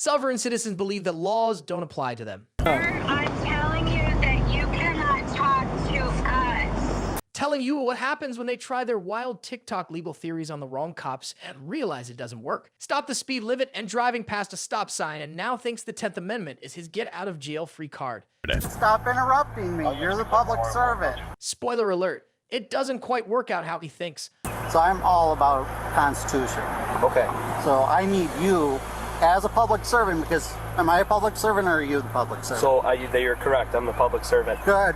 Sovereign citizens believe that laws don't apply to them. I'm telling you that you cannot talk to us. Telling you what happens when they try their wild TikTok legal theories on the wrong cops and realize it doesn't work. Stop the speed limit and driving past a stop sign, and now thinks the 10th Amendment is his get-out-of-jail-free card. Stop interrupting me. You're the public servant. Spoiler alert, it doesn't quite work out how he thinks. So I'm all about Constitution. Okay. So I need you as a public servant, because am I a public servant or are you the public servant? So you're correct. I'm the public servant. Good.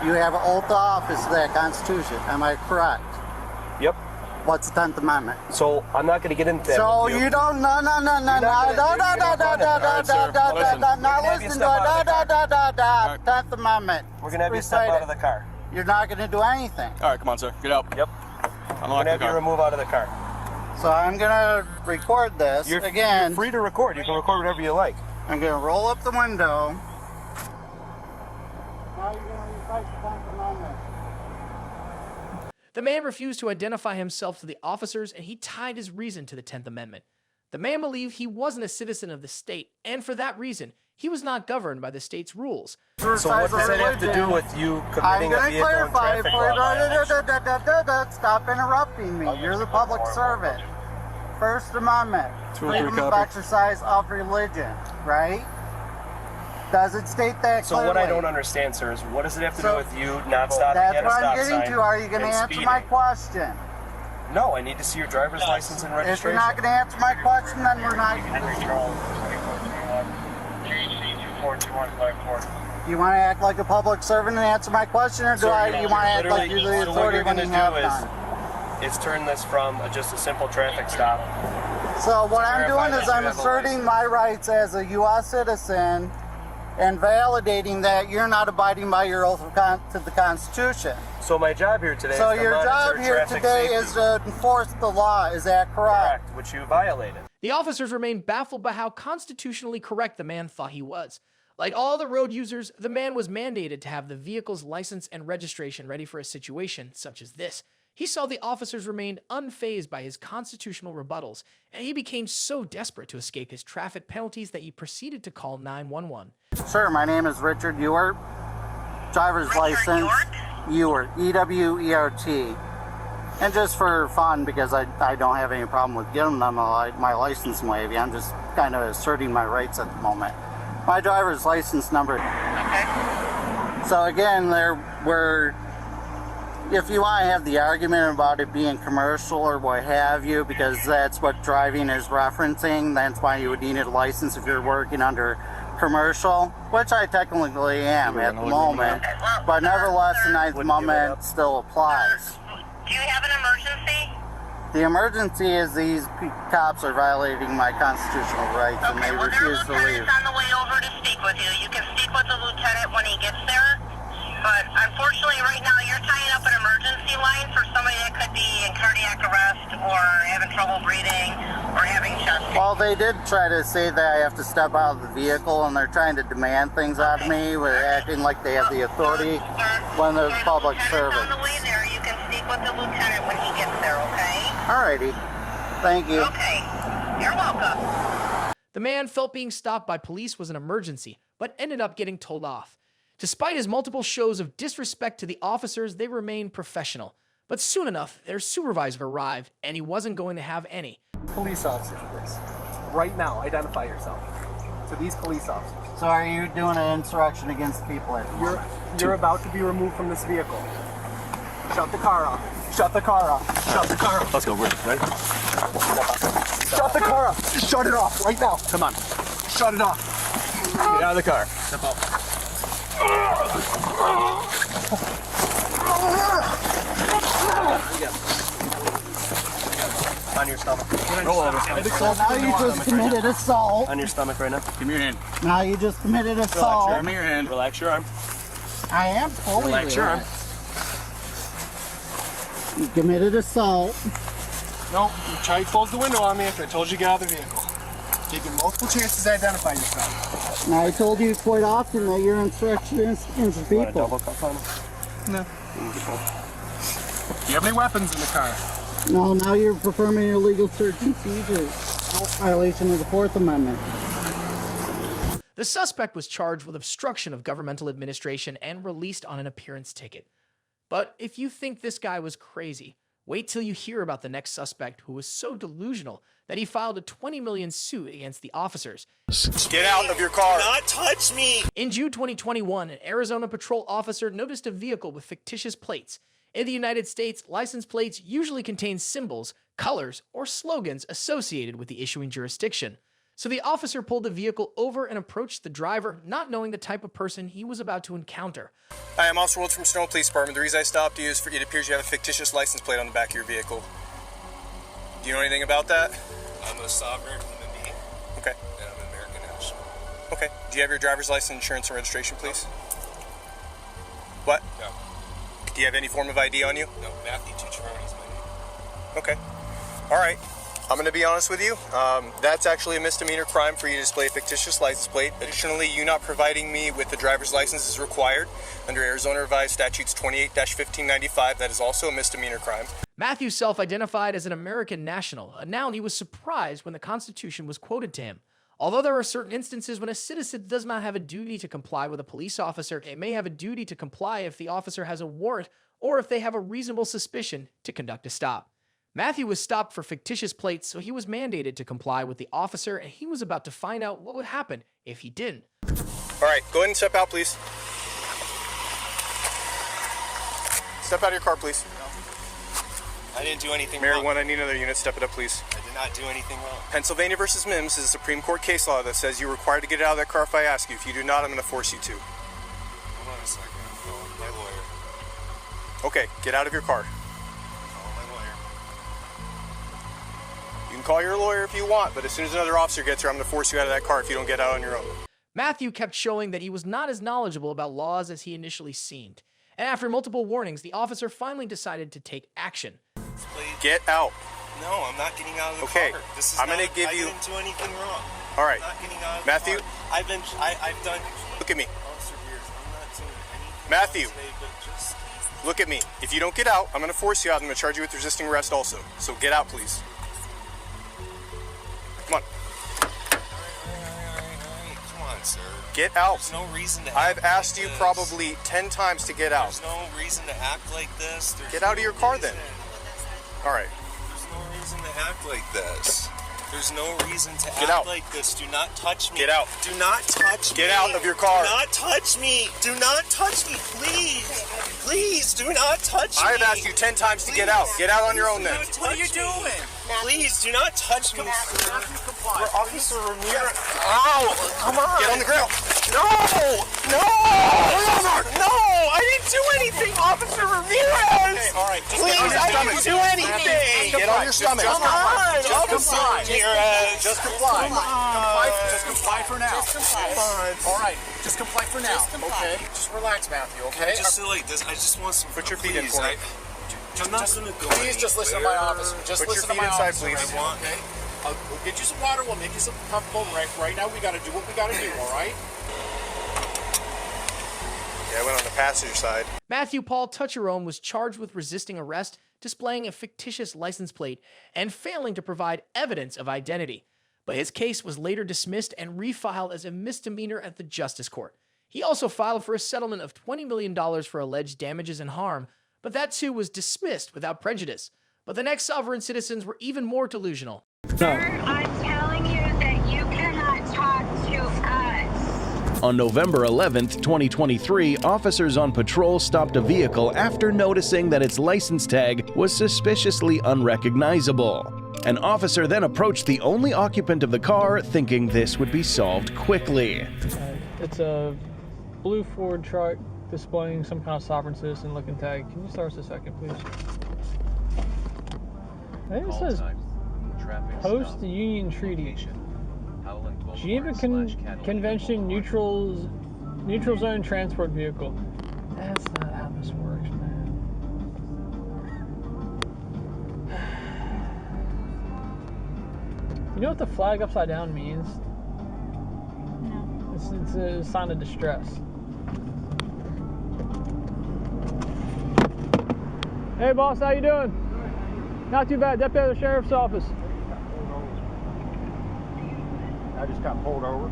You have an oath of office to that Constitution. Am I correct? Yep. What's the 10th Amendment? So I'm not going to get into that. So you don't, no, listen to it, 10th Amendment. We're going to have you step out of the car. You're not going to do anything. All right, come on, sir. Get out. Yep. I'm going to have you remove out of the car. So I'm going to record this again. You're free to record. You can record whatever you like. I'm going to roll up the window. Now you're going to recite the 10th Amendment. The man refused to identify himself to the officers, and he tied his reason to the 10th Amendment. The man believed he wasn't a citizen of the state, and for that reason, he was not governed by the state's rules. So what does that have to do with you committing a vehicle and traffic law violation? Stop interrupting me. You're the public servant. First Amendment, freedom of exercise of religion, right? Does it state that clearly? So what I don't understand, sir, is what does it have to do with you not stopping at a stop sign? That's what I'm getting to. Are you going to answer my question? No, I need to see your driver's license and registration. If you're not going to answer my question, then we're not. You want to act like a public servant and answer my question, or do you want to act like you're the authority when you have none? Is turn this from just a simple traffic stop. So what I'm doing is I'm asserting my rights as a U.S. citizen and validating that you're not abiding by your oath to the Constitution. So my job here today So is to your monitor job here traffic today safety. is to enforce the law. Is that correct? Correct, which you violated. The officers remained baffled by how constitutionally correct the man thought he was. Like all the road users, the man was mandated to have the vehicle's license and registration ready for a situation such as this. He saw the officers remained unfazed by his constitutional rebuttals, and he became so desperate to escape his traffic penalties that he proceeded to call 911. Sure, my name is Richard Ewart. Driver's license. Ewart, E-W-E-R-T. And just for fun, because I don't have any problem with getting them my license wavy, I'm just kind of asserting my rights at the moment. My driver's license number. Okay. So again, if you want to have the argument about it being commercial or what have you, because that's what driving is referencing, that's why you would need a license if you're working under commercial, which I technically am at the moment, but nevertheless the 9th Amendment still applies. Do you have an emergency? The emergency is these cops are violating my constitutional rights and they refuse to leave. On the way over to speak with you. You can speak with the lieutenant when he gets there. But unfortunately, right now, you're tying up an emergency line for somebody that could be in cardiac arrest or having trouble breathing or having chest pain. Well, they did try to say that I have to step out of the vehicle, and they're trying to demand things out of me with acting like they have the authority when they're public servants. On the way there, you can speak with the lieutenant when he gets there, okay? Alrighty. Thank you. Okay. You're welcome. The man felt being stopped by police was an emergency, but ended up getting told off. Despite his multiple shows of disrespect to the officers, they remained professional. But soon enough, their supervisor arrived, and he wasn't going to have any. Police officer, please. Right now, identify yourself to these police officers. So are you doing an insurrection against people at the moment? You're about to be removed from this vehicle. Shut the car off. Shut the car off. Shut the car off. Let's go. Ready? Shut the car off. Shut it off right now. Come on. Shut it off. Get out of the car. Step out. On your stomach. Roll over. So now you just committed assault. On your stomach right now. Give me your hand. Now you just committed assault. Give me your hand. Relax your arm. I am fully Relax your arm. You committed assault. No, you tried to close the window on me after I told you to get out of the vehicle. Gave you multiple chances to identify yourself. Now I told you quite often that you're insurrectionists against Want a people. double cup on me? No. Do you have any weapons in the car? No, now you're performing illegal search and seizure. Violation of the 4th Amendment. The suspect was charged with obstruction of governmental administration and released on an appearance ticket. But if you think this guy was crazy, wait till you hear about the next suspect who was so delusional that he filed a $20 million suit against the officers. Get out of your car. Do not touch me. In June 2021, an Arizona patrol officer noticed a vehicle with fictitious plates. In the United States, license plates usually contain symbols, colors, or slogans associated with the issuing jurisdiction. So the officer pulled the vehicle over and approached the driver, not knowing the type of person he was about to encounter. Hi, I'm Officer Woods from Sonoma Police Department. The reason I stopped you is it appears you have a fictitious license plate on the back of your vehicle. Do you know anything about that? I'm a sovereign human being. Okay. And I'm an American national. Okay. Do you have your driver's license, insurance, and registration, please? What? No. Do you have any form of ID on you? No. Matthew Tucciaroni's my name. Okay. All right. I'm going to be honest with you. That's actually a misdemeanor crime for you to display a fictitious license plate. Additionally, you not providing me with the driver's license is required under Arizona Revised Statutes 28-1595. That is also a misdemeanor crime. Matthew self-identified as an American national, a noun he was surprised when the Constitution was quoted to him. Although there are certain instances when a citizen does not have a duty to comply with a police officer, it may have a duty to comply if the officer has a warrant or if they have a reasonable suspicion to conduct a stop. Matthew was stopped for fictitious plates, so he was mandated to comply with the officer, and he was about to find out what would happen if he didn't. All right, go ahead and step out, please. Step out of your car, please. I didn't do anything Mayor wrong. 1, I need another unit. Step it up, please. I did not do anything wrong. Pennsylvania versus Mims is a Supreme Court case law that says you're required to get out of that car if I ask you. If you do not, I'm going to force you to. Hold on a second. I'm calling my lawyer. Okay, get out of your car. Call my lawyer. You can call your lawyer if you want, but as soon as another officer gets here, I'm going to force you out of that car if you don't get out on your own. Matthew kept showing that he was not as knowledgeable about laws as he initially seemed. And after multiple warnings, the officer finally decided to take action. Get out. No, I'm not getting out of the Okay, car. This is I'm not, gonna give you- I didn't do anything wrong. All right, I'm not getting out of Matthew. the car. I've done. Look at me. Officer Beers, I'm not doing anything Matthew. wrong today, but just Look at me. If you don't get out, I'm going to force you out. I'm going to charge you with resisting arrest also. So get out, please. Come on. all right. Come on, sir. Get out. There's no reason to I've act asked like you this. probably 10 times to get out. There's no reason to act like this. There's Get out of no your car then. reason. All right. There's no reason to act like this. There's no reason to Get act out. like this. Do not touch me. Get out. Do not touch me. Get out of your car. Do not touch me. Do not touch me, please. Please, do not touch me. I've asked you 10 times to get out. Get out on your own then. What are you doing? Please, do not touch me. We're Officer Ramirez. Ow! Come on. Get on the ground. No! No! No! I didn't do anything, Officer Ramirez! Okay, all right. Just Please, get on your I stomach. didn't do anything! Get on your stomach. Come on, Officer Ramirez! Just comply. Just comply for now. All right, just comply for now. Okay, just relax, Matthew. Okay. Just so like this, I just want some. Put your feet in for me. I'm not gonna go. Please just listen to my anywhere. officer. Just Put your listen to feet my inside, officer. please. I want. Okay. We'll get you some water. We'll make you some comfortable. Right now, we got to do what we got to do. All right. Yeah, I went on the passenger side. Matthew Paul Tucciarone was charged with resisting arrest, displaying a fictitious license plate, and failing to provide evidence of identity. But his case was later dismissed and refiled as a misdemeanor at the Justice Court. He also filed for a settlement of $20 million for alleged damages and harm, but that too was dismissed without prejudice. But the next sovereign citizens were even more delusional. Sir, I'm telling you that you cannot talk to us. On November 11th, 2023, officers on patrol stopped a vehicle after noticing that its license tag was suspiciously unrecognizable. An officer then approached the only occupant of the car, thinking this would be solved quickly. It's a blue Ford truck displaying some kind of sovereign citizen looking tag. Can you start us a second, please? I think it says Post-Union Treaty. Geneva Convention Neutral Zone Transport Vehicle. That's not how this works, man. You know what the flag upside down means? No. It's a sign of distress. Hey boss, how you doing? Not too bad. Deputy of the Sheriff's Office. I just got pulled over.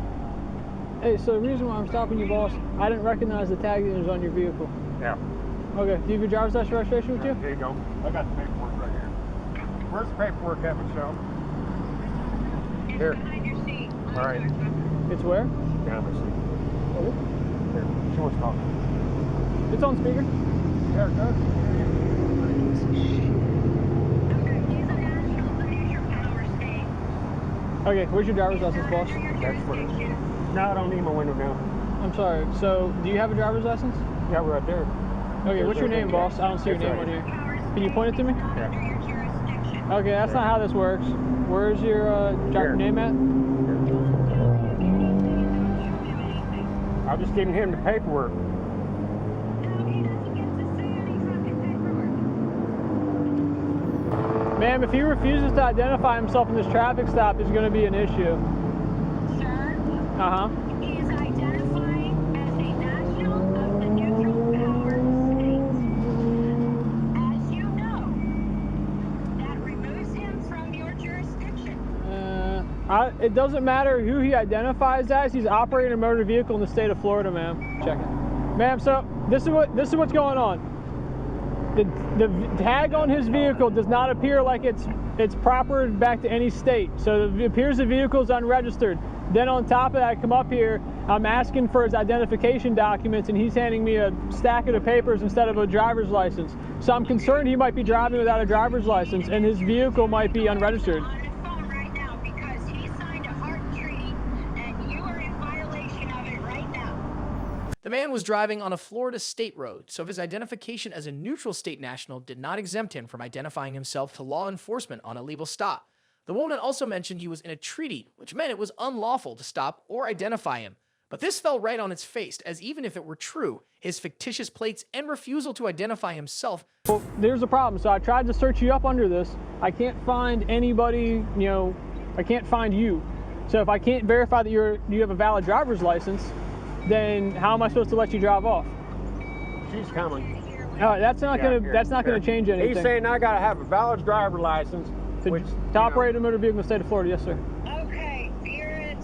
Hey, so the reason why I'm stopping you, boss, I didn't recognize the tag that was on your vehicle. Yeah. Okay, do you have your driver's license registration with you? There you go. I got the paperwork right here. Where's the paperwork at, Michelle? Here. All right. It's where? Yeah, let me see. Here, she wants to talk. It's on speaker. Yeah, good. Okay, where's your driver's license, boss? That's for No, I don't need my window down. I'm sorry. So, do you have a driver's license? Yeah, right there. Okay, what's your name, boss? I don't see your name on here. Can you point it to me? Yeah. Okay, that's not how this works. Where's your driver name at? I'm just giving him the paperwork. Ma'am, if he refuses to identify himself in this traffic stop, there's going to be an issue. Sir? Uh-huh. He is identifying as a national of the neutral power states. As you know, that removes him from your jurisdiction. It doesn't matter who he identifies as. He's operating a motor vehicle in the state of Florida, ma'am. Check it. Ma'am, so this is what's going on. The tag on his vehicle does not appear like it's proper back to any state. So it appears the vehicle is unregistered. Then on top of that, I come up here, I'm asking for his identification documents, and he's handing me a stack of the papers instead of a driver's license. So I'm concerned he might be driving without a driver's license, and his vehicle might be unregistered. The man was driving on a Florida state road, so his identification as a neutral state national did not exempt him from identifying himself to law enforcement on a legal stop. The woman also mentioned he was in a treaty, which meant it was unlawful to stop or identify him. But this fell right on its face, as even if it were true, his fictitious plates and refusal to identify himself. Well, there's a problem. So I tried to search you up under this. I can't find anybody, I can't find you. So if I can't verify that you have a valid driver's license, then how am I supposed to let you drive off? She's coming. That's not gonna change anything. He's saying I gotta have a valid driver's license to operate a motor vehicle in the state of Florida. Yes, sir. Okay, you're at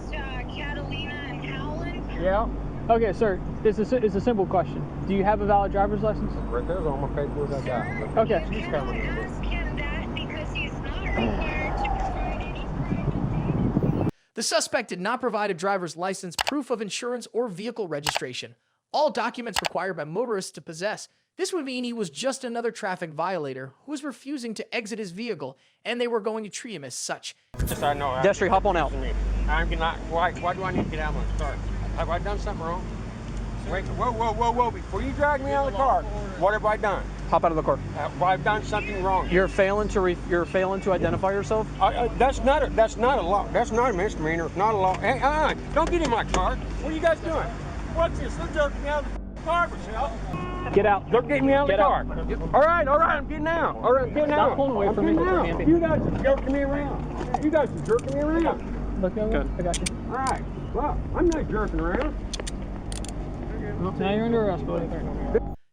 Catalina and Howland? Yeah. Okay, sir. It's a simple question. Do you have a valid driver's license? Right there's all my paperwork I got. Okay. She's coming. Ask him that because he's not required to provide any private. The suspect did not provide a driver's license, proof of insurance, or vehicle registration, all documents required by motorists to possess. This would mean he was just another traffic violator who was refusing to exit his vehicle, and they were going to treat him as such. Yes, I know. Destry, hop on out. I'm not. Why do I need to get out of my car? Have I done something wrong? Wait, whoa. Before you drag me out of the car, what have I done? Hop out of the car. I've done something wrong. You're failing to identify yourself? That's not a law. That's not a misdemeanor. It's not a law. Hey, don't get in my car. What are you guys doing? What's this? They're jerking me out of the car, Michelle. Get out. They're getting me out of the car. All right, I'm getting out. All right, I'm getting out. Stop pulling away from me. You guys are jerking me around. You guys are jerking me around. Look over. I got you. All right. Well, I'm not jerking around. Now you're under arrest, buddy.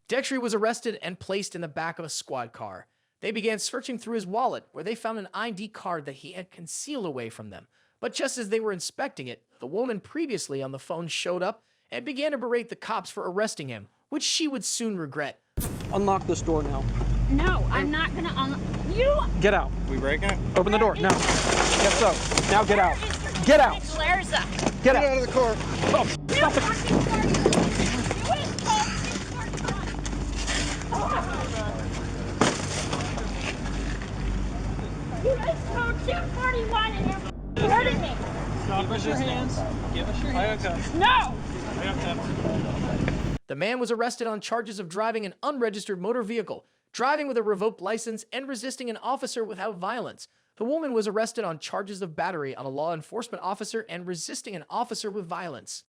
Destry was arrested and placed in the back of a squad car. They began searching through his wallet, where they found an ID card that he had concealed away from them. But just as they were inspecting it, the woman previously on the phone showed up and began to berate the cops for arresting him, which she would soon regret. Unlock this door now. No, I'm not gonna unlock. You. Get out. We break it? Open the door now. Yes, so. Now get out. Get out. Larza. Get out. Out of the car. Oh, stop it. You guys called 241 and you're hurting me. Give us your hands. Give us your hands. No! The man was arrested on charges of driving an unregistered motor vehicle, driving with a revoked license, and resisting an officer without violence. The woman was arrested on charges of battery on a law enforcement officer and resisting an officer with violence.